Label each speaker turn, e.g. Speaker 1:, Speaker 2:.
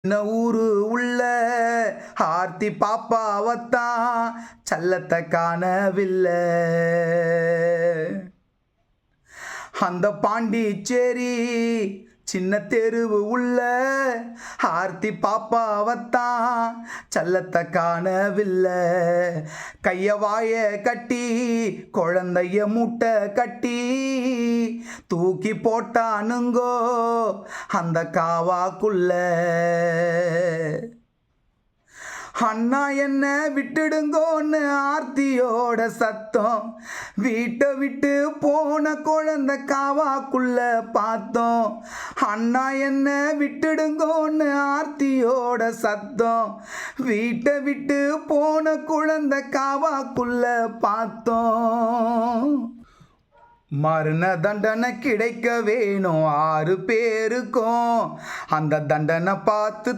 Speaker 1: இந்த ஊரு உள்ள ஆர்த்தி பாப்பாவத்தான் சல்லத்தை காணவில்லை. அந்த பாண்டிச்சேரி சின்ன தெருவு உள்ள ஆர்த்தி பாப்பாவத்தான் சல்லத்தை காணவில்லை. கைய வாய கட்டி குழந்தைய மூட்டை கட்டி தூக்கி போட்டானுங்கோ அந்த காவாக்குள்ள. அண்ணா என்ன விட்டுடுங்கோன்னு ஆர்த்தியோட சத்தம். வீட்டை விட்டு போன குழந்தை காவாக்குள்ள பார்த்தோம். அண்ணா என்ன விட்டுடுங்கோன்னு ஆர்த்தியோட சத்தம். வீட்டை விட்டு போன குழந்தை காவாக்குள்ள பார்த்தோம். மரண தண்டனை கிடைக்க வேணும் 6 பேருக்கும். அந்த தண்டனை பார்த்து